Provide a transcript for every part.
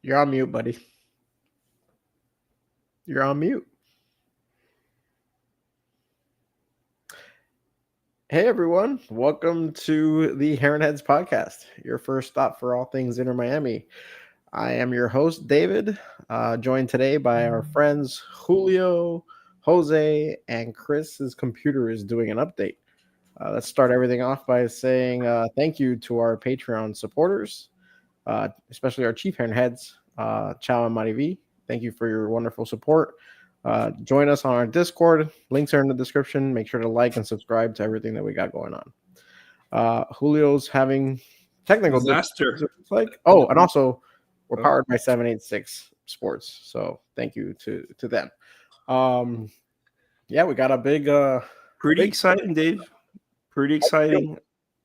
You're on mute, buddy. You're on mute. Hey, everyone. Welcome to the Heron Heads podcast, your first stop for all things Inter Miami. I am your host, David, joined today by our friends Julio, Jose, and Chris. His computer is doing an update. Let's start everything off by saying thank you to our Patreon supporters, especially our Chief Heron Heads, Chow and Marivi. Thank you for your wonderful support. Join us on our Discord. Links are in the description. Make sure to like and subscribe to everything that we got going on. Julio's having technical disaster. And also we're powered by 786 Sports. So thank you to them. Yeah, we got a big pretty exciting, Dave. Pretty exciting.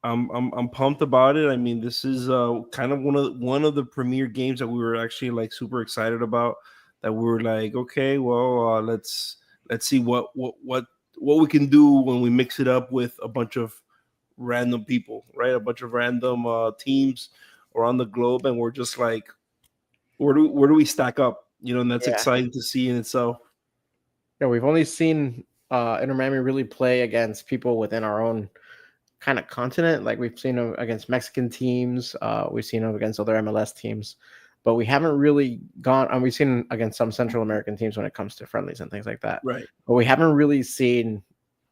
I'm pumped about it. I mean, this is kind of one of the premier games that we were actually like super excited about. That we were like, okay, well, let's see what we can do when we mix it up with a bunch of random people, right? A bunch of random teams around the globe, and we're just like, where do we stack up? You know, and that's exciting to see in itself. Yeah, we've only seen Inter Miami really play against people within our own kind of continent. Like we've seen them against Mexican teams, we've seen them against other MLS teams, but we haven't really gone. And we've seen against some Central American teams when it comes to friendlies and things like that. Right. But we haven't really seen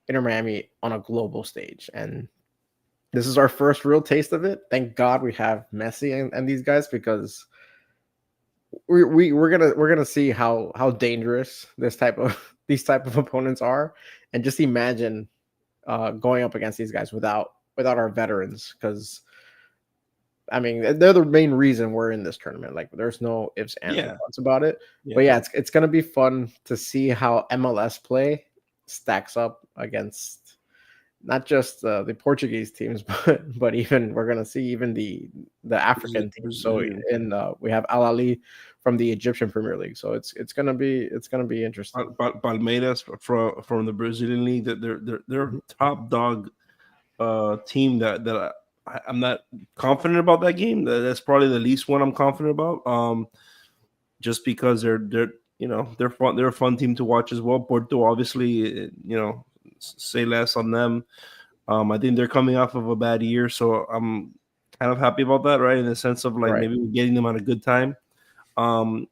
Inter Miami on a global stage, and this is our first real taste of it. Thank God we have Messi and these guys, because we're gonna see how dangerous these type of opponents are, and just imagine going up against these guys without our veterans, because I mean they're the main reason we're in this tournament. Like there's no ifs, ands, or buts about it. But yeah, it's gonna be fun to see how MLS play stacks up against not just the Portuguese teams, but even we're gonna see even the African teams. So we have Ahly from the Egyptian Premier League. So it's gonna be interesting. Palmeiras from the Brazilian league, that they're top dog team that I'm not confident about that game. That's probably the least one I'm confident about. Just because they're fun. They're a fun team to watch as well. Porto, obviously, say less on them. I think they're coming off of a bad year, so I'm kind of happy about that, right? In the sense of maybe we're getting them on a good time. But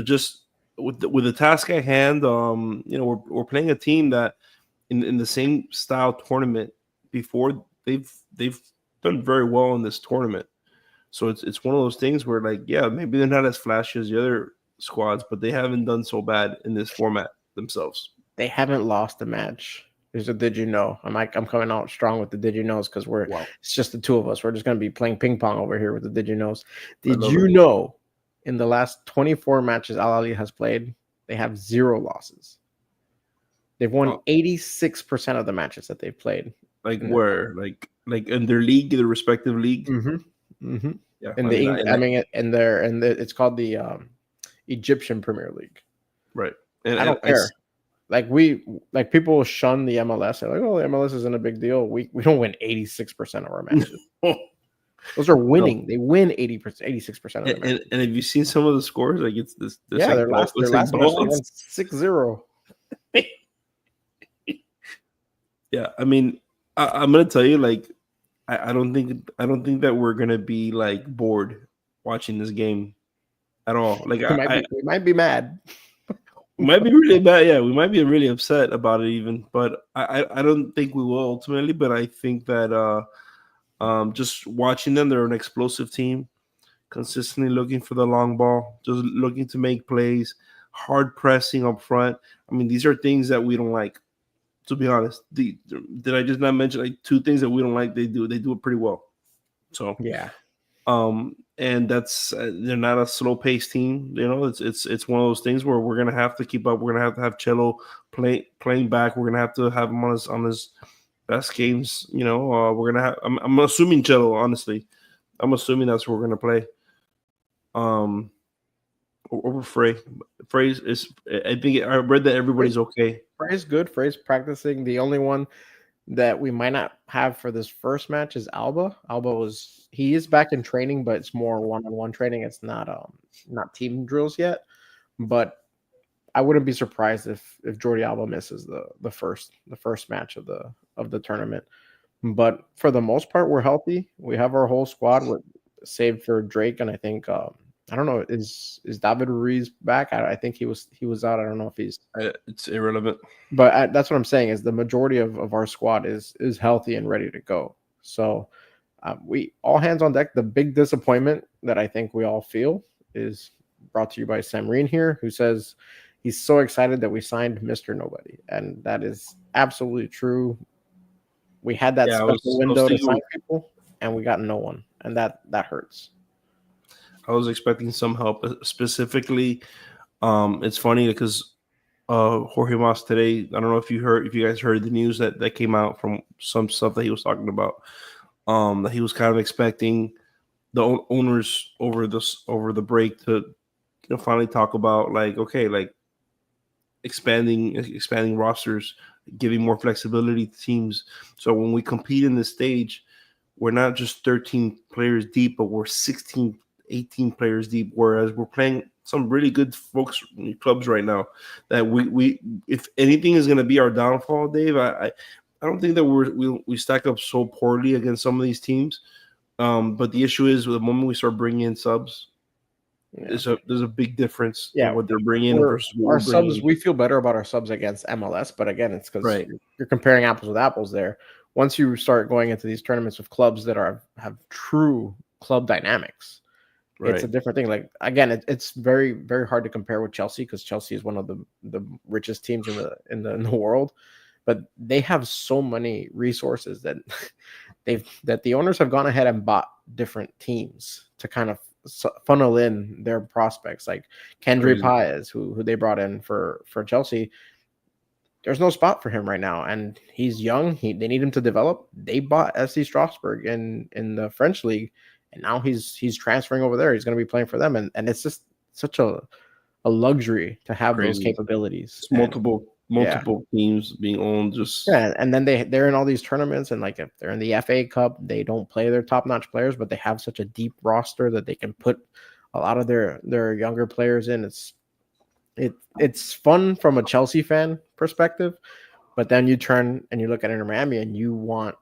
just with the task at hand, we're playing a team that in the same style tournament before, they've done very well in this tournament. So it's one of those things where maybe they're not as flashy as the other squads, but they haven't done so bad in this format themselves. They haven't lost a match. There's a did you know? I'm coming out strong with the did you knows, because it's just the two of us. We're just gonna be playing ping pong over here with the did you knows. Did you know in the last 24 matches Ahly has played, they have 0 losses. They've won 86% of the matches that they've played. Like where? Like in their league, their respective league. Mm-hmm. Mm-hmm. Yeah, it's called the Egyptian Premier League. Right. And I don't care. People shun the MLS. They're like, oh, the MLS isn't a big deal. We don't win 86% of our matches. Those are winning. No. They win 86% of their matches. And have you seen some of the scores? Like it's this. Their last match won 6-0. Yeah, I mean, I'm gonna tell you, I don't think that we're gonna be bored watching this game at all. We might be mad. We might be really bad. Yeah, we might be really upset about it even. But I don't think we will ultimately. But I think that just watching them, they're an explosive team, consistently looking for the long ball, just looking to make plays, hard pressing up front. I mean, these are things that we don't like. To be honest, did I just not mention 2 things that we don't like? They do it pretty well. So yeah, and that's they're not a slow paced team. It's one of those things where we're gonna have to keep up. We're gonna have Cello playing back. We're gonna have to have him on his best games. We're gonna have. I'm assuming Cello. Honestly, I'm assuming that's what we're gonna play. Over Frey. Frey is. I think I read that everybody's okay. Frey's good. Frey's practicing. The only one that we might not have for this first match is Alba. He is back in training, but it's more one-on-one training. It's not team drills yet. But I wouldn't be surprised if Jordi Alba misses the first match of the tournament. But for the most part, we're healthy. We have our whole squad, save for Drake, and I think I don't know, is David Ruiz back? I think he was out. I don't know if he's. It's irrelevant. But that's what I'm saying is the majority of our squad is healthy and ready to go. So we all hands on deck. The big disappointment that I think we all feel is brought to you by Samreen here, who says he's so excited that we signed Mr. Nobody, and that is absolutely true. We had that special window to sign people, and we got no one, and that hurts. I was expecting some help, specifically. It's funny because Jorge Mas today, I don't know if you guys heard the news that came out from some stuff that he was talking about. That he was kind of expecting the owners over the break to finally talk about expanding rosters, giving more flexibility to teams. So when we compete in this stage, we're not just 13 players deep, but we're 16, 18 players deep, whereas we're playing some really good clubs right now that we if anything is going to be our downfall, Dave, I don't think that we stack up so poorly against some of these teams. But the issue is the moment we start bringing in subs, there's a big difference in what they're bringing in versus what our subs. We feel better about our subs against MLS, but again, it's because you're comparing apples with apples there. Once you start going into these tournaments with clubs that have true club dynamics, it's a different thing. Like again, it's very, very hard to compare with Chelsea because Chelsea is one of the richest teams in the world, but they have so many resources that the owners have gone ahead and bought different teams to kind of funnel in their prospects, like Kendry Paez, who they brought in for Chelsea. There's no spot for him right now, and he's young. They need him to develop. They bought SC Strasbourg in the French league, and now he's transferring over there. He's going to be playing for them, and it's just such a luxury to have those capabilities. It's multiple teams being owned. And then they're in all these tournaments, and like if they're in the FA Cup, they don't play their top-notch players, but they have such a deep roster that they can put a lot of their younger players in. It's fun from a Chelsea fan perspective, but then you turn and you look at Inter Miami and you want,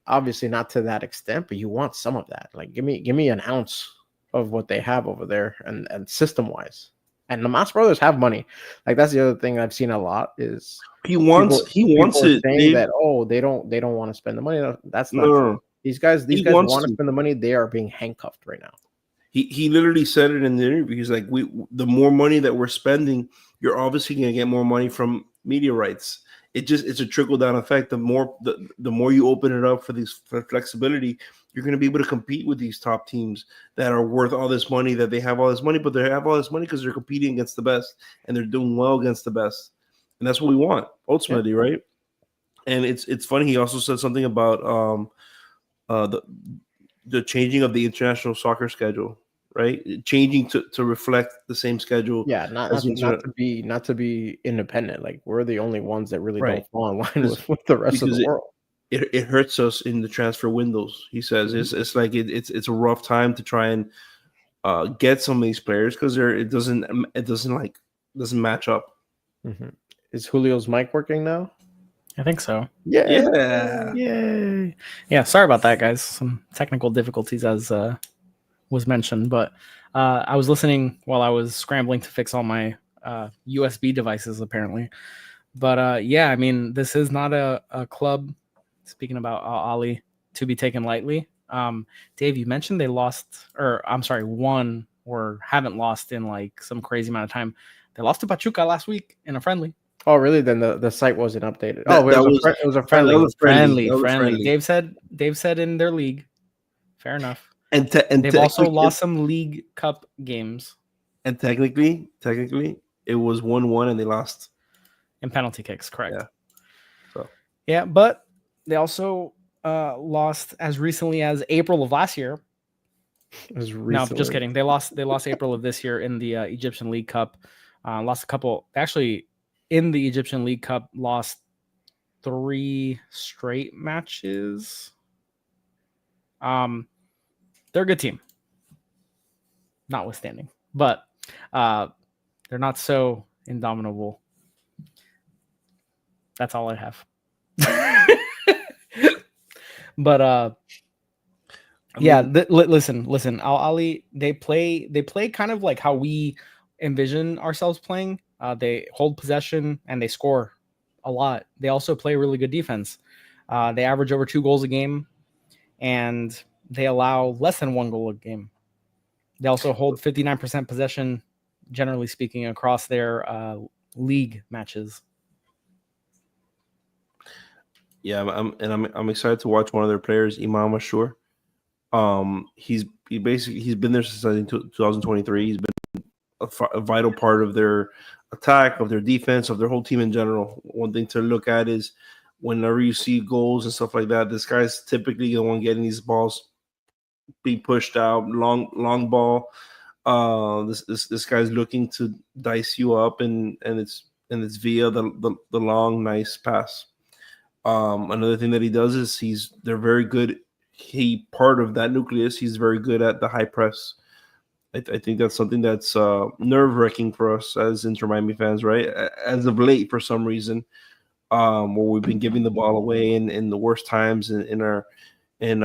obviously not to that extent, but you want some of that. Like give me an ounce of what they have over there and system wise. And the Mas brothers have money. Like that's the other thing I've seen a lot is he wants it. Saying that they don't want to spend the money. That's not true. These guys want to spend the money. They are being handcuffed right now. He literally said it in the interview. He's like, the more money that we're spending, you're obviously going to get more money from media rights. It's a trickle down effect. The more you open it up for flexibility, you're going to be able to compete with these top teams that are worth all this money, that they have all this money, but they have all this money because they're competing against the best and they're doing well against the best. And that's what we want ultimately, right? And it's funny. He also said something about the changing of the international soccer schedule, right? Changing to reflect the same schedule. Yeah, not to be independent. Like we're the only ones that really don't fall in line with the rest of the world. It hurts us in the transfer windows. He says it's like it's a rough time to try and get some of these players because it doesn't match up. Mm-hmm. Is Julio's mic working now? I think so. Yeah. Yay. Yeah, sorry about that, guys. Some technical difficulties as was mentioned, but I was listening while I was scrambling to fix all my USB devices, apparently. But yeah, I mean, this is not a club, speaking about Ahly, to be taken lightly. Dave, you mentioned they won or haven't lost in like some crazy amount of time. They lost to Pachuca last week in a friendly. Oh, really? Then the site wasn't updated. It was a friendly. Friendly. Dave said in their league. Fair enough. And they've also lost some League Cup games. And technically, it was 1-1 and they lost in penalty kicks. Correct. Yeah. So yeah, but they also lost as recently as April of last year. No, just kidding. They lost April of this year in the Egyptian League Cup. Lost a couple. Actually, in the Egyptian League Cup, lost 3 straight matches. They're a good team, notwithstanding, but they're not so indomitable. That's all I have. But listen. Ahly, they play kind of like how we envision ourselves playing. They hold possession and they score a lot. They also play really good defense. They average over 2 goals a game, and they allow less than 1 goal a game. They also hold 59% possession, generally speaking, across their league matches. Yeah, I'm excited to watch one of their players, Imam Ashur. He's been there since I think 2023. He's been a vital part of their attack, of their defense, of their whole team in general. One thing to look at is whenever you see goals and stuff like that, this guy's typically the one getting these balls being pushed out, long ball. This guy's looking to dice you up, and it's via the long nice pass. Another thing that he does is they're very good. Part of that nucleus, he's very good at the high press. I think that's something that's nerve-wracking for us as Inter Miami fans, right? As of late, for some reason, where we've been giving the ball away in the worst times when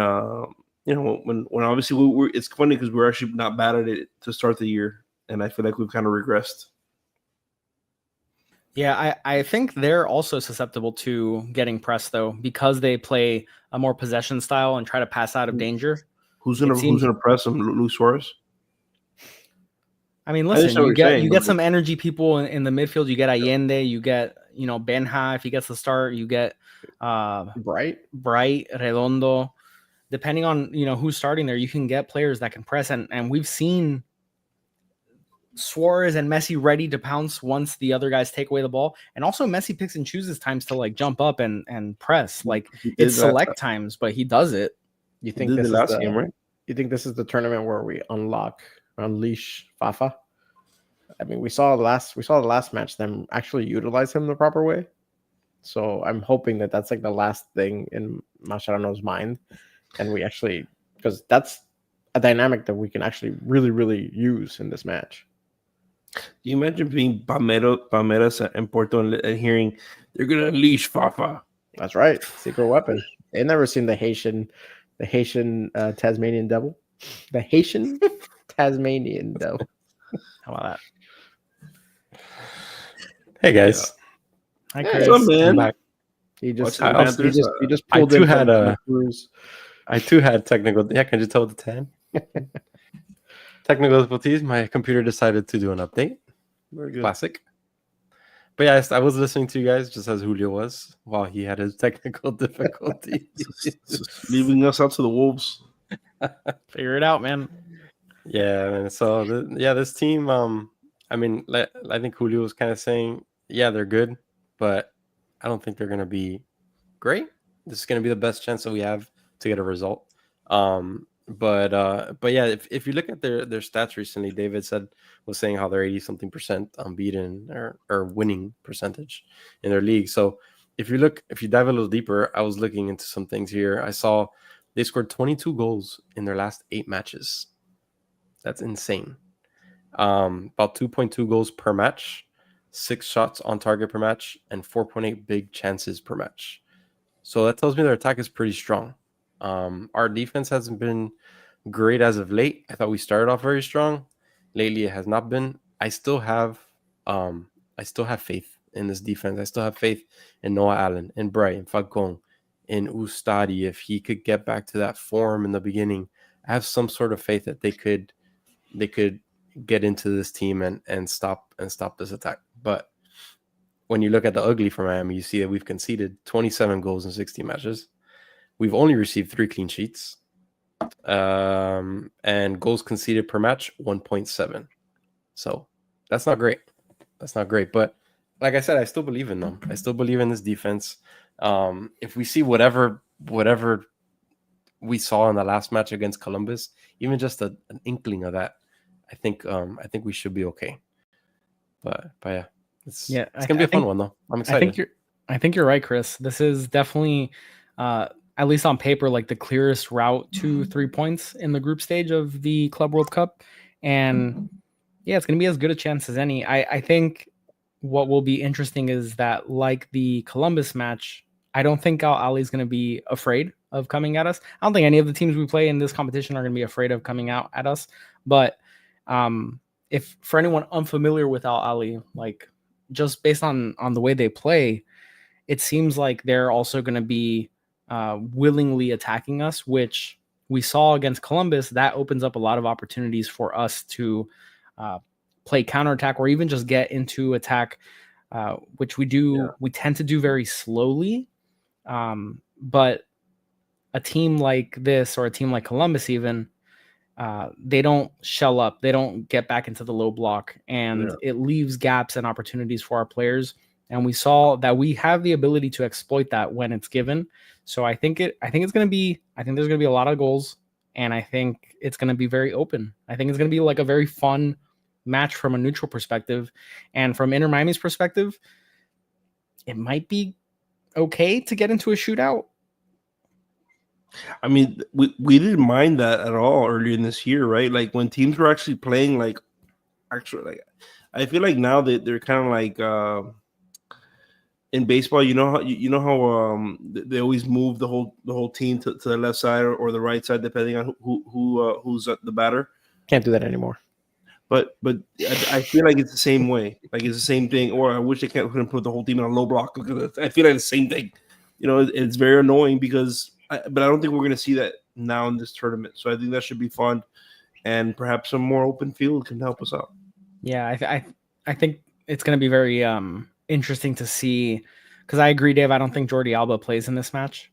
obviously it's funny because we're actually not bad at it to start the year, and I feel like we've kind of regressed. Yeah, I think they're also susceptible to getting pressed though, because they play a more possession style and try to pass out of danger. Who's gonna press them? Luis Suarez? I mean, listen, you get some energy people in the midfield. You get Allende, you get Benja if he gets the start. You get Bright, Redondo. Depending on who's starting there, you can get players that can press, and we've seen Suarez and Messi ready to pounce once the other guys take away the ball, and also Messi picks and chooses times to like jump up and press. Like it's select times, but he does it. You think this is the last game, right? You think this is the tournament where we unleash Fafa? I mean, we saw the last match them actually utilize him the proper way. So I'm hoping that that's like the last thing in Mascherano's mind, and we actually, because that's a dynamic that we can actually really, really use in this match. Do you imagine being Palmeiras and Porto and hearing they're gonna unleash Fafa? That's right, secret weapon. They've never seen the Haitian Tasmanian devil. The Haitian Tasmanian devil. How about that? Hey guys. Hi Chris. What's up, man? He just pulled I too had technical. Yeah, can you tell the 10? Technical difficulties. My computer decided to do an update. Very good. Classic. But yeah, I was listening to you guys just as Julio was while he had his technical difficulties. Leaving us out to the wolves. Figure it out, man. Yeah, man. So this team. I mean, I think Julio was kind of saying, yeah, they're good, but I don't think they're going to be great. This is going to be the best chance that we have to get a result. But yeah, if you look at their stats recently, David was saying how they're 80-something% unbeaten or winning percentage in their league. So if you dive a little deeper, I was looking into some things here. I saw they scored 22 goals in their last 8 matches. That's insane. About 2.2 goals per match, 6 shots on target per match, and 4.8 big chances per match. So that tells me their attack is pretty strong. Our defense hasn't been great as of late. I thought we started off very strong. Lately, it has not been. I still have faith in this defense. I still have faith in Noah Allen, in Bright, in Falcon, in Ustadi. If he could get back to that form in the beginning, I have some sort of faith that they could get into this team and stop this attack. But when you look at the ugly for Miami, you see that we've conceded 27 goals in 60 matches. We've only received 3 clean sheets. And goals conceded per match, 1.7. So that's not great. But like I said, I still believe in them. I still believe in this defense. If we see whatever we saw in the last match against Columbus, even just an inkling of that, I think we should be okay. But yeah, it's gonna be a fun one though. I'm excited. I think you're right, Chris. This is definitely, at least on paper, like the clearest route to 3 points in the group stage of the Club World Cup. And yeah, it's going to be as good a chance as any. I think what will be interesting is that, like the Columbus match, I don't think Al Ahly is going to be afraid of coming at us. I don't think any of the teams we play in this competition are going to be afraid of coming out at us. But if for anyone unfamiliar with Al Ahly, like just based on the way they play, it seems like they're also going to be willingly attacking us, which we saw against Columbus. That opens up a lot of opportunities for us to play counterattack or even just get into attack, which we do. Yeah. We tend to do very slowly. But a team like this or a team like Columbus, even, they don't shell up. They don't get back into the low block, and it leaves gaps and opportunities for our players. And we saw that we have the ability to exploit that when it's given. So I think there's going to be a lot of goals, and I think it's going to be very open. I think it's going to be like a very fun match from a neutral perspective, and from Inter Miami's perspective, it might be okay to get into a shootout. I mean, we didn't mind that at all earlier in this year, right? Like when teams were actually playing, like I feel like now that they're kind of like in baseball, you know how they always move the whole team to the left side or the right side depending on who's the batter. Can't do that anymore. But I feel like it's the same way. Like it's the same thing. Or I wish they couldn't put the whole team in a low block. I feel like the same thing. You know, it's very annoying because. But I don't think we're going to see that now in this tournament. So I think that should be fun, and perhaps some more open field can help us out. Yeah, I think it's going to be very interesting to see, because I agree, Dave. I don't think Jordi Alba plays in this match.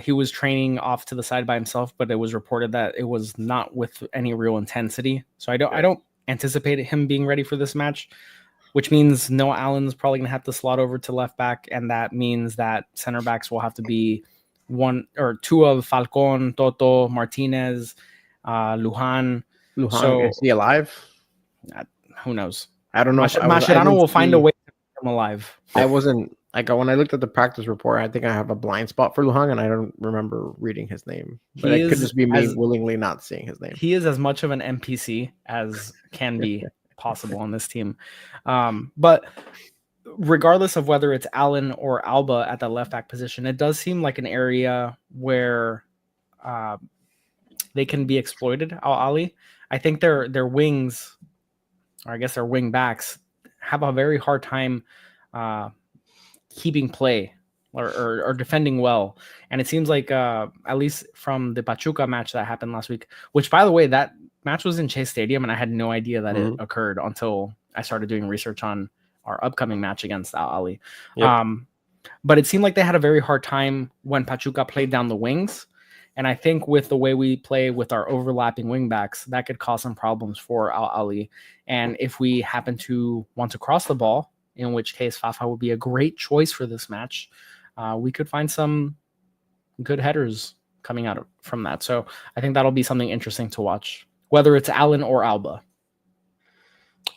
He was training off to the side by himself, but it was reported that it was not with any real intensity. So I don't anticipate him being ready for this match, which means Noah Allen's probably going to have to slot over to left back, and that means that center backs will have to be one or two of Falcon, Toto, Martinez, Lujan. So, is he alive? Who knows? I don't know. Mascherano will find a way to keep him alive. I wasn't like when I looked at the practice report. I think I have a blind spot for Lujan, and I don't remember reading his name. But it could just be me willingly not seeing his name. He is as much of an NPC as can be possible on this team. But regardless of whether it's Allen or Alba at the left back position, it does seem like an area where they can be exploited. Al Ahly, I think their wings, or I guess their wing backs, have a very hard time keeping play or defending well. And it seems like at least from the Pachuca match that happened last week, which by the way, that match was in Chase Stadium, and I had no idea that it occurred until I started doing research on our upcoming match against Al Ahly. Yep. But it seemed like they had a very hard time when Pachuca played down the wings. And I think with the way we play with our overlapping wing backs, that could cause some problems for Al Ahly. And if we happen to want to cross the ball, in which case Fafa would be a great choice for this match, we could find some good headers coming out from that. So I think that'll be something interesting to watch, whether it's Allen or Alba.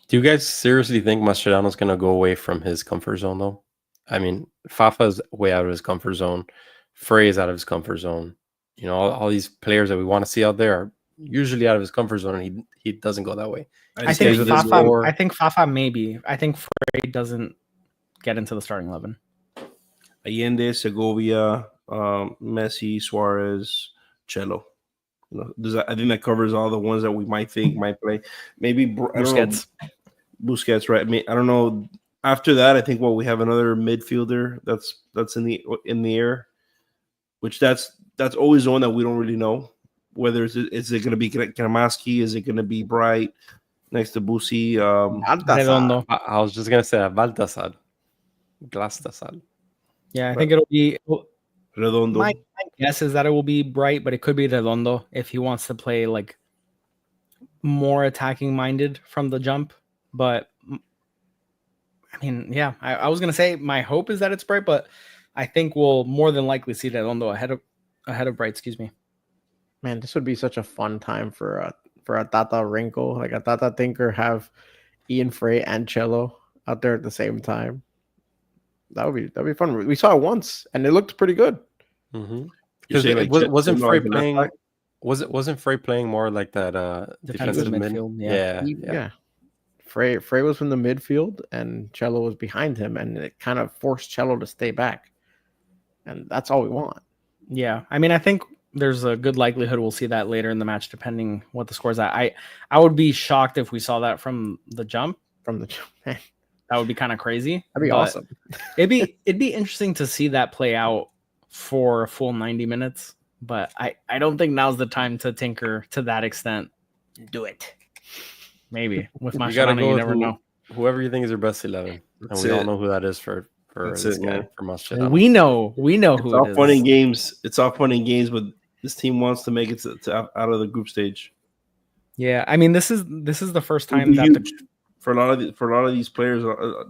Do you guys seriously think Mascherano's going to go away from his comfort zone, though? I mean, Fafa's way out of his comfort zone. Frey is out of his comfort zone. You know, all these players that we want to see out there are usually out of his comfort zone, and he doesn't go that way. I think Fafa maybe. I think Frey doesn't get into the starting 11. Allende, Segovia, Messi, Suarez, Chelo. You know, I think that covers all the ones that we might think might play. Maybe Busquets, right? I mean, I don't know. After that, I think we have another midfielder that's in the air, which that's always the one that we don't really know. Whether is it going to be Kramaski? Is it going to be Bright next to Busi? Redondo. I was just going to say Baltasar. Glastasar. Yeah, I think it'll be Redondo. My guess is that it will be Bright, but it could be Redondo if he wants to play like more attacking minded from the jump. But I mean, yeah, I was gonna say my hope is that it's Bright, but I think we'll more than likely see Redondo ahead of Bright. Excuse me. Man, this would be such a fun time for a Tata wrinkle, like a Tata thinker, have Ian Frey and Cello out there at the same time. that'd be fun. We saw it once, and it looked pretty good. Because say, it like, wasn't Chet- Frey like an playing. attack? Wasn't Frey playing more like that Defensive defensive mid? midfield, Yeah. Frey was from the midfield, and Cello was behind him, and it kind of forced Cello to stay back, and that's all we want. Yeah, I mean, I think there's a good likelihood we'll see that later in the match, depending what the score's at. I would be shocked if we saw that from the jump. From the man, That would be kind of crazy. that'd be awesome. it'd be interesting to see that play out for a full 90 minutes. But I don't think now's the time to tinker to that extent. Do it. Maybe with You gotta Mascherano, go you with never know. whoever you think is your best 11, That's and we all it. know who that is for That's this it, guy, man. for Mascherano. We know It's who all it fun is. and games. It's all fun and games, but this team wants to make it to out of the group stage. Yeah, I mean, this is the first It would time be that huge for a lot of these players.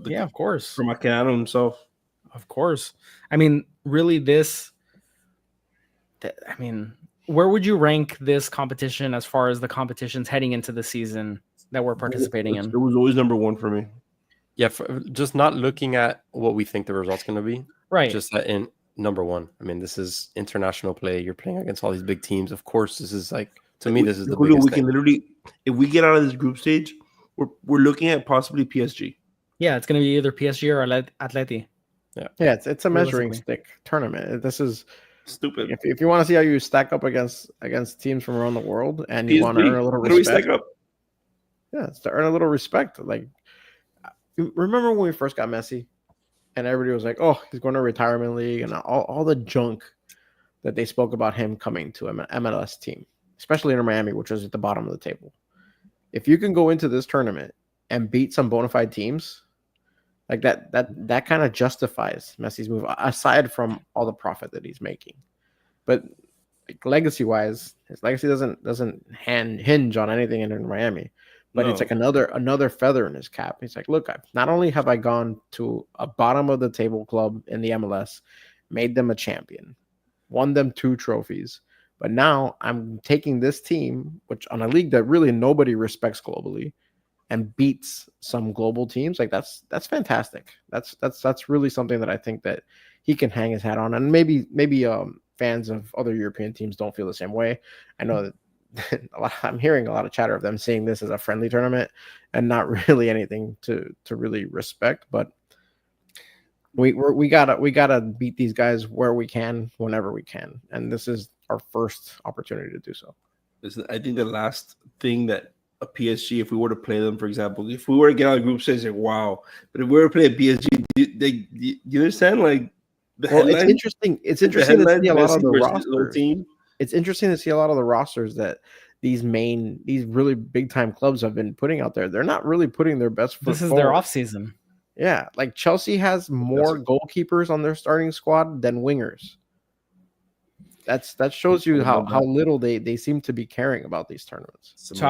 yeah, of course. For Mascherano himself. Of course. I mean, really, where would you rank this competition as far as the competitions heading into the season that we're participating in? It was always number one for me. Yeah, just not looking at what we think the result's going to be. Right. Just that in number one. I mean, this is international play. You're playing against all these big teams. Of course, this is like, to me, this is the Julio, biggest we can thing. literally, if we get out of this group stage, we're looking at possibly PSG. Yeah, it's going to be either PSG or Atleti. Yeah, it's a measuring stick tournament. This is Stupid. if you want to see how you stack up against teams from around the world, and you want to PSG, earn a little how do we respect. stack up? Yeah, it's to earn a little respect. Like, remember when we first got Messi, and everybody was like, "Oh, he's going to retirement league," and all the junk that they spoke about him coming to an MLS team, especially in Miami, which was at the bottom of the table. If you can go into this tournament and beat some bona fide teams, like that kind of justifies Messi's move, aside from all the profit that he's making. But like, legacy-wise, his legacy doesn't hinge on anything in Miami. But No. it's like another feather in his cap. He's like, look, not only have I gone to a bottom of the table club in the MLS, made them a champion, won them 2 trophies, but now I'm taking this team, which on a league that really nobody respects globally, and beats some global teams. Like that's fantastic. That's really something that I think that he can hang his hat on. And maybe fans of other European teams don't feel the same way. I know that I'm hearing a lot of chatter of them seeing this as a friendly tournament and not really anything to really respect. But we gotta beat these guys where we can, whenever we can, and this is our first opportunity to do so. I think the last thing that a PSG, if we were to play them, for example, if we were to get out of group stage, like wow. But if we were to play a PSG, you understand? Like, it's interesting. It's interesting to see a lot of the rosters. Team. It's interesting to see a lot of the rosters that these really big time clubs have been putting out there. They're not really putting their best foot This is forward. their off season. Yeah, like Chelsea has more goalkeepers on their starting squad than wingers. That shows you how little they seem to be caring about these tournaments. So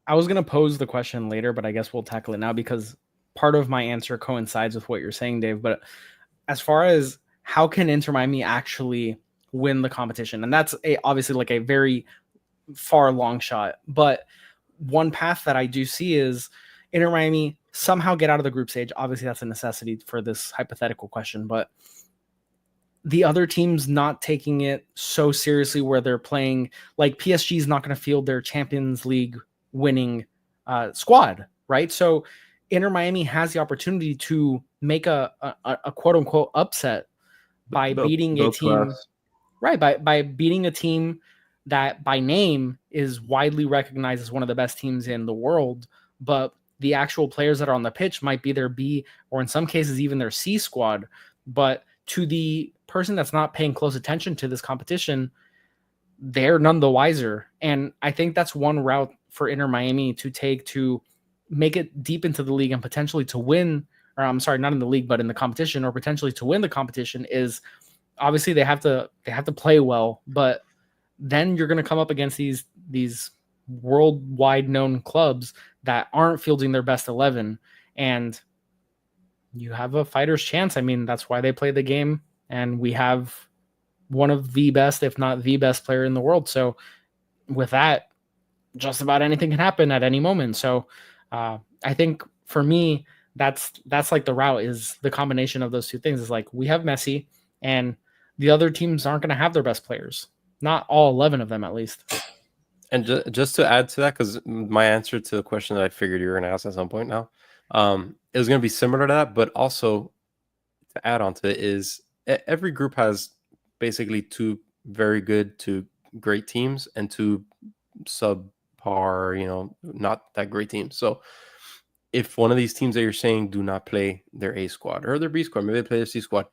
I was gonna pose the question later, but I guess we'll tackle it now because part of my answer coincides with what you're saying, Dave. But as far as how can Inter Miami actually win the competition, and that's obviously like a very far long shot, but one path that I do see is Inter Miami somehow get out of the group stage. Obviously, that's a necessity for this hypothetical question, but the other teams not taking it so seriously where they're playing like PSG is not going to field their Champions League winning squad, right? So Inter Miami has the opportunity to make a quote unquote upset by beating a team, right? By beating a team that by name is widely recognized as one of the best teams in the world, but the actual players that are on the pitch might be their B or in some cases even their C squad. But to the person that's not paying close attention to this competition, they're none the wiser. And I think that's one route for Inter Miami to take to make it deep into the league and potentially to win, or I'm sorry, not in the league, but in the competition, or potentially to win the competition is obviously they have to play well, but then you're going to come up against these worldwide known clubs that aren't fielding their best 11, and you have a fighter's chance. I mean, that's why they play the game, and we have one of the best, if not the best player in the world. So with that, just about anything can happen at any moment. So I think for me, that's like the route is the combination of those two things. Is like we have Messi, and the other teams aren't going to have their best players. Not all 11 of them, at least. And just to add to that, because my answer to the question that I figured you were going to ask at some point now, it was going to be similar to that, but also to add on to it is every group has basically 2 very good to great teams and 2 subpar, not that great teams. So if one of these teams that you're saying do not play their A squad or their B squad, maybe they play their C squad,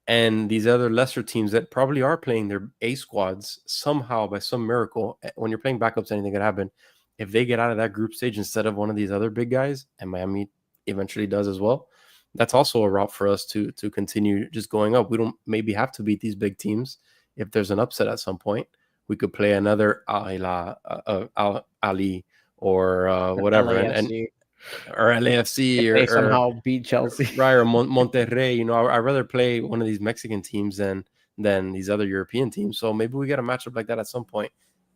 and these other lesser teams that probably are playing their A squads somehow by some miracle, when you're playing backups, anything could happen. If they get out of that group stage instead of one of these other big guys, and Miami eventually does as well, that's also a route for us to continue just going up. We don't maybe have to beat these big teams. If there's an upset at some point, we could play another Ahly or whatever, or LAFC, or somehow beat Chelsea, right? Or Monterrey. I'd rather play one of these Mexican teams than these other European teams. So maybe we get a matchup like that at some point,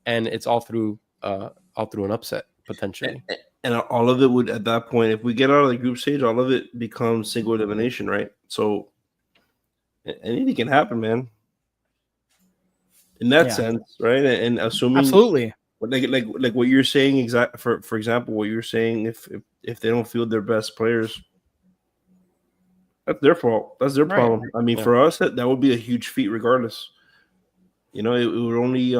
and it's all through an upset potentially. And all of it would, at that point, if we get out of the group stage, all of it becomes single elimination, right? So anything can happen, man. In that sense, right? And assuming absolutely. Like what you're saying, for example, what you're saying, if they don't field their best players, that's their fault. That's their problem. I mean, for us, that would be a huge feat, regardless. It would only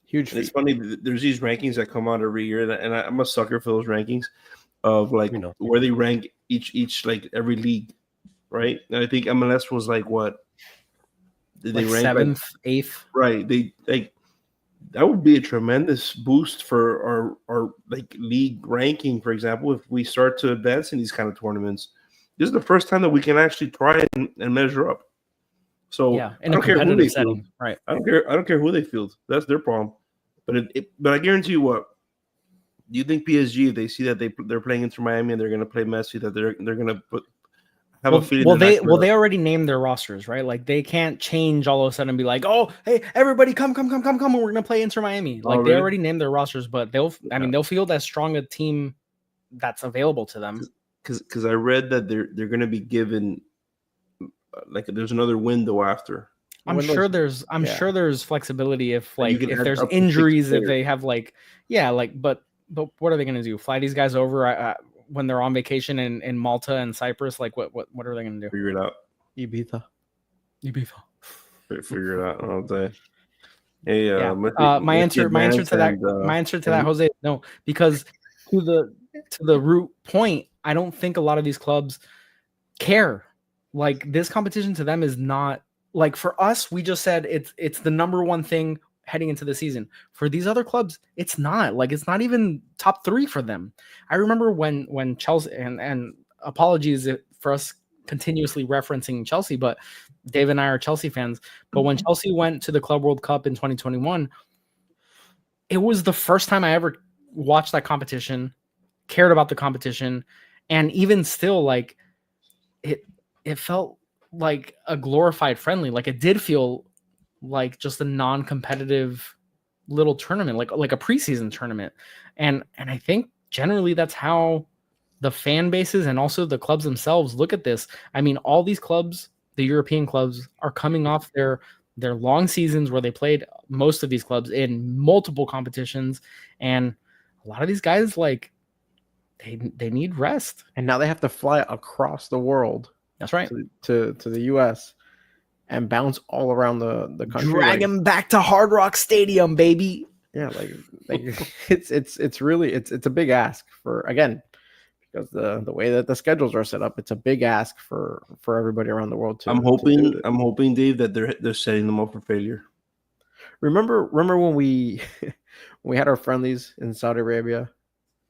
huge feat. It's funny. There's these rankings that come out every year, and I'm a sucker for those rankings of where they rank each like every league, right? And I think MLS was like what did they rank 7th, 8th, right? They that would be a tremendous boost for our like league ranking, for example, if we start to advance in these kind of tournaments. This is the first time that we can actually try and measure up. So in a competitive setting, right? I don't care who they field. That's their problem. But but I guarantee you what. Do you think PSG, if they see that they're playing Inter Miami and they're going to play Messi, that they're going to have a feeling? They already named their rosters, right? Like they can't change all of a sudden and be like, oh, hey, everybody, come, and we're going to play Inter Miami. Like they already named their rosters, but they'll field as strong a team that's available to them. Because I read that they're going to be given like there's another window after. I'm sure there's flexibility if there's injuries, if they have but what are they going to do? Fly these guys over when they're on vacation in Malta and Cyprus? Like what are they going to do? Figure it out. Ibiza. Figure it out all day. Hey, my answer to that, Jose, no, because to the root point, I don't think a lot of these clubs care. Like this competition to them is not like for us. We just said it's the number one thing heading into the season. For these other clubs, it's not. Like it's not even top 3 for them. I remember when Chelsea and apologies for us continuously referencing Chelsea, but Dave and I are Chelsea fans. But when Chelsea went to the Club World Cup in 2021, it was the first time I ever watched that competition, cared about the competition, and even still, like it felt like a glorified friendly. Like it did feel like just a non-competitive little tournament, like a preseason tournament. And I think generally that's how the fan bases and also the clubs themselves look at this. I mean, all these clubs, the European clubs, are coming off their long seasons where they played, most of these clubs, in multiple competitions. And a lot of these guys, like, they need rest. And now they have to fly across the world. That's right. To the U.S. and bounce all around the country. Drag him back to Hard Rock Stadium, baby. Yeah, like it's really a big ask for, again, because the way that the schedules are set up, it's a big ask for everybody around the world. I'm hoping, Dave, that they're setting them up for failure. Remember when we had our friendlies in Saudi Arabia?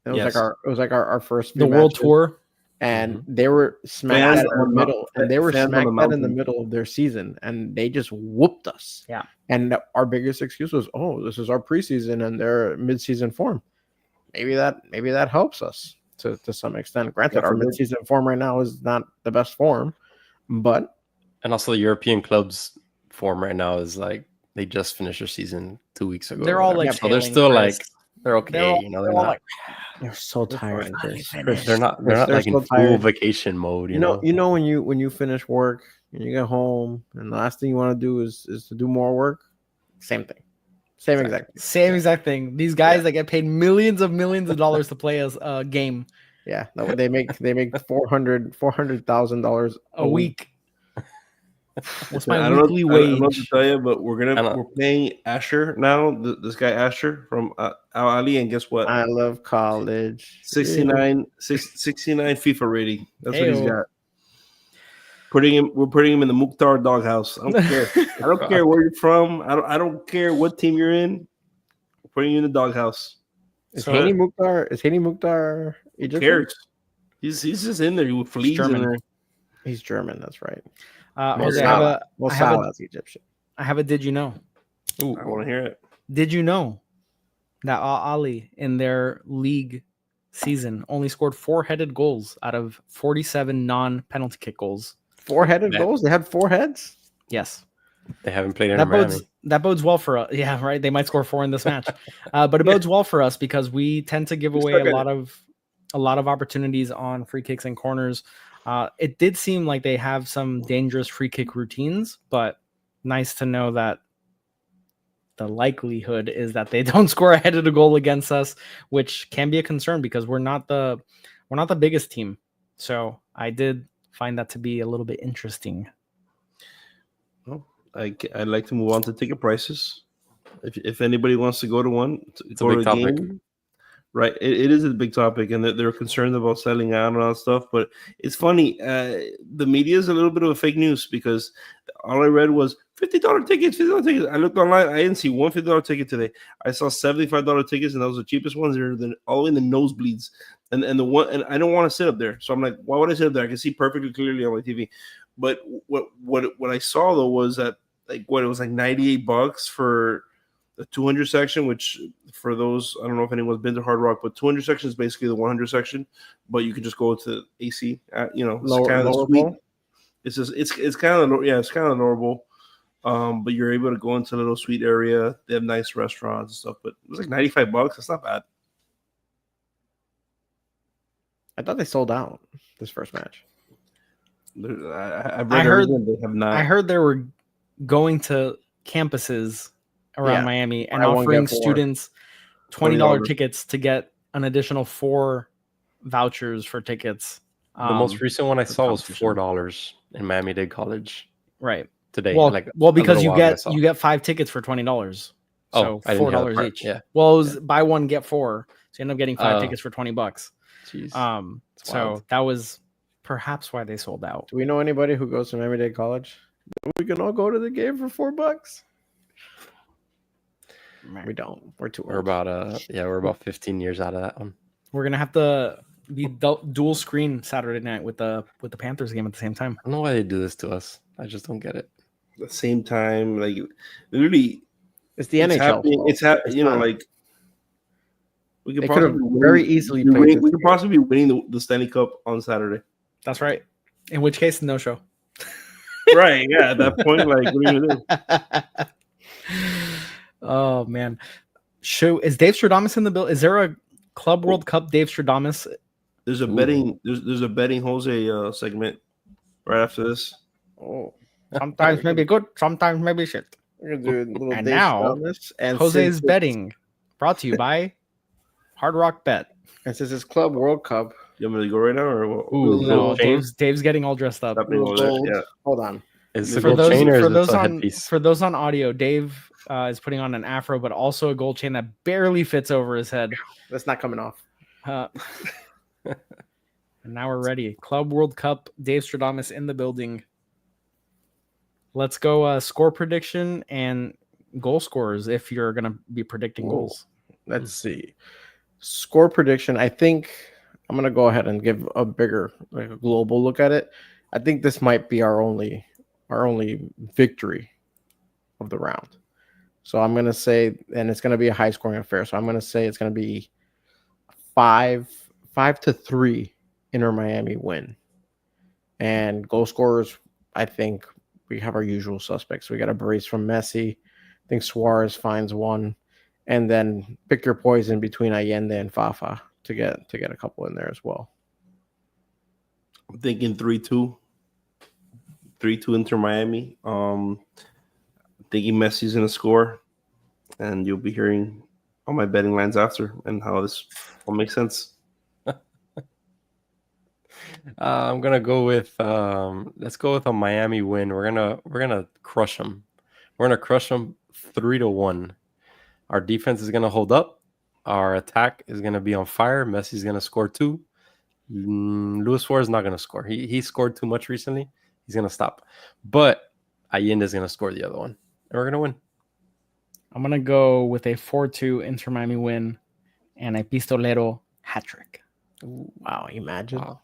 It was like our first World Tour. And they were smacked in the middle, and they were smacked in the middle of their season, and they just whooped us. Yeah. And our biggest excuse was, "Oh, this is our preseason and their mid-season form." Maybe that helps us to some extent. Granted, our mid-season form right now is not the best form, but also the European clubs form right now is like they just finished their season 2 weeks ago. They're all like, so they're still like They're okay. They're all, you know, they're they're all not. like, They're so They're tired, fine. Chris. Finally They're not. They're Chris, not they're like in so full tired. vacation mode. You know. You know when you finish work and you get home and the last thing you want to do is to do more work. Same thing. Same exact thing. Same exact thing. These guys that get paid millions of dollars to play a game Yeah, they make $400,000 a week. What's my I don't weekly know, I don't know what to wage? tell you, but we're I know. playing Asher now. This guy Asher from Ahly, and guess what? I love college. 69 FIFA rating. That's what he's Heyo. got. We're putting him in the Mukhtar doghouse. I don't care. I don't care where you're from. I don't care what team you're in. We're putting you in the doghouse. Is So- Hani Mukhtar Who Egyptian? cares? He's just in there with fleas in German. there. He's German. That's right. Jose, I have a Egyptian. did you know? Ooh, I want to hear it. Did you know that Ahly in their league season only scored 4-headed goals out of 47 non-penalty kick goals? 4-headed Man. goals. They had 4 heads. Yes. They haven't played in That Miami. bodes well for us. Yeah, right. They might score 4 in this match, but it bodes well for us because we tend to give away a lot of opportunities on free kicks and corners. It did seem like they have some dangerous free kick routines, but nice to know that the likelihood is that they don't score a headed goal against us, which can be a concern because we're not the biggest team. So I did find that to be a little bit interesting. Well, I'd like to move on to ticket prices. If anybody wants to go to one, It's a big topic. Right, it is a big topic, and they're concerned about selling out and all that stuff. But it's funny, the media is a little bit of a fake news because all I read was $50 tickets, $50 tickets. I looked online, I didn't see one $50 ticket today. I saw $75 tickets, and those are the cheapest ones. They're all in the nosebleeds, and I don't want to sit up there. So I'm like, why would I sit up there? I can see perfectly clearly on my TV. But what I saw though was that it was like $98 for the 200 section, which for those, I don't know if anyone's been to Hard Rock, but 200 section is basically the 100 section, but you can just go to AC. It's kind of sweet. It's just it's kind of it's kind of lower bowl, but you're able to go into a little sweet area. They have nice restaurants and stuff, but it was like $95. That's not bad. I thought they sold out this first match. I heard they have not. I heard they were going to campuses around Miami and Buy one, offering get 4. students $20 tickets to get an additional 4 vouchers for tickets. The most recent one I saw was competition. $4 in Miami-Dade College right today. Well, because you get you 5 tickets for $20. So I didn't hear that $4 part. each. Yeah. Well, it was buy one get 4, so you end up getting 5 Oh. tickets for $20. Jeez. So wild. that was perhaps why they sold out. Do we know anybody who goes to Miami-Dade College? We can all go to the game for $4. We don't. We're too old. We're about 15 years out of that one. We're gonna have to be dual screen Saturday night with the Panthers game at the same time. I don't know why they do this to us. I just don't get it. At the same time, like literally, It's the NHL. happening. It's happening. You know, fine. like we could They could have possibly very easily be played winning, this we could game. possibly be winning the Stanley Cup on Saturday. That's right. In which case, no show. Right? Yeah. At that point, like, what are you gonna do? Oh man, is Dave Stradamus in the bill? Is there a Club World Cup Dave Stradamus? There's a betting. There's a betting Jose segment right after this. Oh, Sometimes maybe good, sometimes maybe shit. we're gonna do a little And Dave now, Stradamus, and Jose's since betting, brought to you by Hard Rock Bet. And since it's Club World Cup, You want me to go right now, or what? Ooh, No, gold chain? Dave's getting all dressed up. Happening over gold. there. Yeah. Hold on. Is it For gold those, chain or for is those it a on headpiece? for those on audio, Dave is putting on an afro, but also a gold chain that barely fits over his head. That's not coming off. And now we're ready. Club World Cup, Dave Stradamus in the building. Let's go score prediction and goal scorers if you're going to be predicting goals. Let's see. Score prediction. I think I'm gonna go ahead and give a bigger, like a global look at it. I think this might be our only victory of the round. So I'm gonna say, and it's gonna be a high scoring affair. So I'm gonna say it's gonna be 5-3 Inter Miami win. And goal scorers, I think we have our usual suspects. We got a brace from Messi. I think Suarez finds one. and then pick your poison between Allende and Fafa to get a couple in there as well. I'm thinking 3-2. 3-2 Inter Miami. Thinking Messi's gonna score, and you'll be hearing all my betting lines after and how this all makes sense. I'm gonna go with let's go with a Miami win. We're gonna crush them. We're gonna crush them 3-1. Our defense is gonna hold up. Our attack is gonna be on fire. Messi's gonna score 2. Luis Suarez is not gonna score. He scored too much recently. He's gonna stop. But Allende is gonna score the other one, and we're gonna win. I'm gonna go with a 4-2 Inter Miami win and a Pistolero hat trick. Wow, imagine. Wow.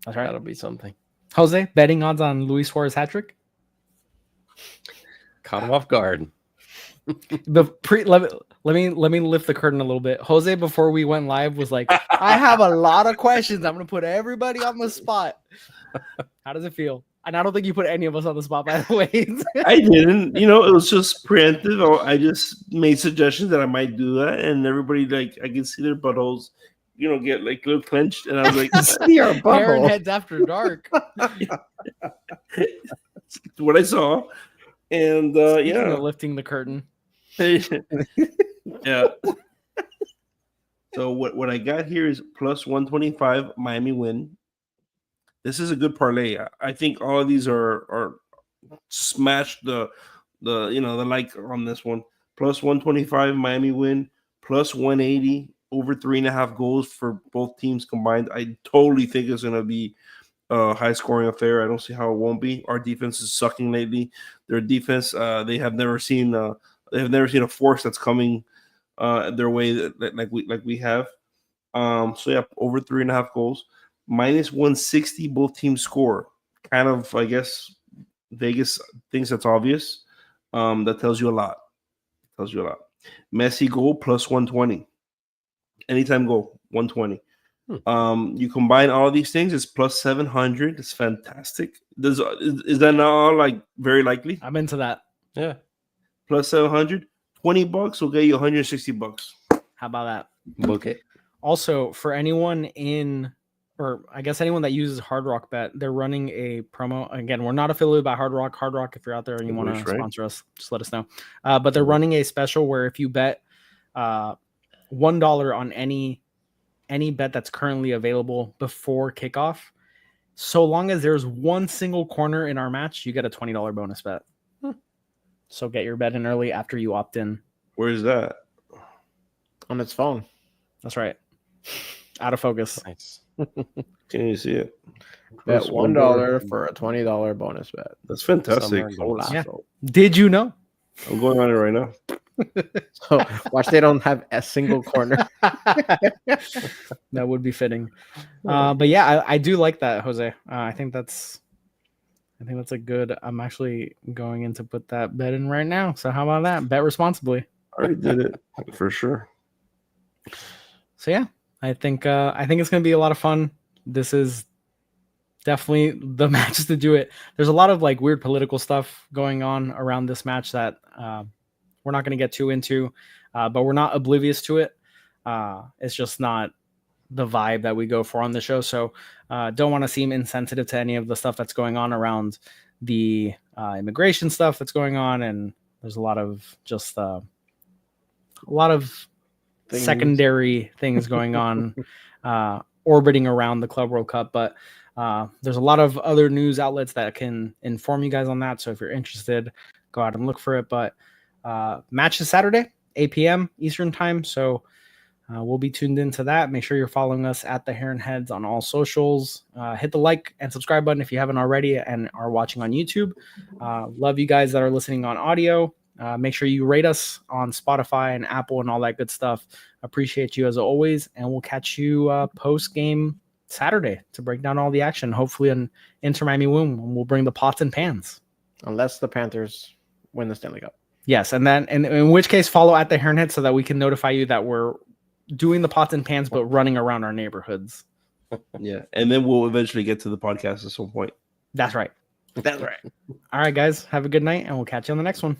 That's right. That'll be something. Jose, betting odds on Luis Suarez hat trick? Caught him off guard. Let me lift the curtain a little bit. Jose, before we went live, was like, I have a lot of questions. I'm gonna put everybody on the spot. How does it feel? And I don't think you put any of us on the spot, by the way. I didn't. It was just preemptive. I just made suggestions that I might do that, and everybody I can see their buttholes, get like a little clenched, and I was like, See our Heron bubble. Heads after dark. what I saw, and Speaking yeah, of lifting the curtain. yeah. So what I got here is plus 125 Miami win. This is a good parlay. I think all of these are smash the like on this one. Plus 125 Miami win, plus 180 over 3.5 goals for both teams combined. I totally think it's gonna be a high scoring affair. I don't see how it won't be. Our defense is sucking lately. Their defense, they have never seen a force that's coming their way like we have. So yeah, over 3.5 goals. Minus 160, both teams score. Kind of, I guess, Vegas thinks that's obvious. That tells you a lot. Messi goal plus 120. Anytime goal, 120. You combine all these things, it's plus 700. It's fantastic. Is that not all very likely? I'm into that. Yeah. Plus 700, $20 will get you $160. How about that? Book it. Also, for anyone or I guess anyone that uses Hard Rock Bet, they're running a promo. Again, we're not affiliated by Hard Rock. Hard Rock, if you're out there and you want to sponsor us, just let us know. But they're running a special where if you bet $1 on any bet that's currently available before kickoff, so long as there's one single corner in our match, you get a $20 bonus bet. So get your bet in early after you opt in. Where's that? On its phone. That's right. Out of focus. Nice. Can you see it? Bet Plus $1 for a $20 bonus bet. That's fantastic. Yeah. Did you know? I'm going on it right now. So watch they don't have a single corner. That would be fitting. But yeah, I do like that, Jose. I think that's a good. I'm actually going in to put that bet in right now. So how about that? Bet responsibly. I already did it for sure. So yeah, I think it's gonna be a lot of fun. This is definitely the matches to do it. There's a lot of weird political stuff going on around this match that we're not going to get too into, but we're not oblivious to it. It's just not the vibe that we go for on the show. So don't want to seem insensitive to any of the stuff that's going on around the immigration stuff that's going on. And there's a lot of just secondary things going on orbiting around the Club World Cup. But there's a lot of other news outlets that can inform you guys on that. So if you're interested, go out and look for it. But match is Saturday, 8 p.m. Eastern time. So we'll be tuned into that. Make sure you're following us at the Heron Heads on all socials. Hit the like and subscribe button if you haven't already and are watching on YouTube. Love you guys that are listening on audio. Make sure you rate us on Spotify and Apple and all that good stuff. Appreciate you as always. And we'll catch you post-game Saturday to break down all the action. Hopefully an Inter Miami win. We'll bring the pots and pans. Unless the Panthers win the Stanley Cup. Yes, and then in which case follow at the Heron Head so that we can notify you that we're doing the pots and pans but running around our neighborhoods. Yeah, and then we'll eventually get to the podcast at some point. That's right. That's right. All right, guys. Have a good night, and we'll catch you on the next one.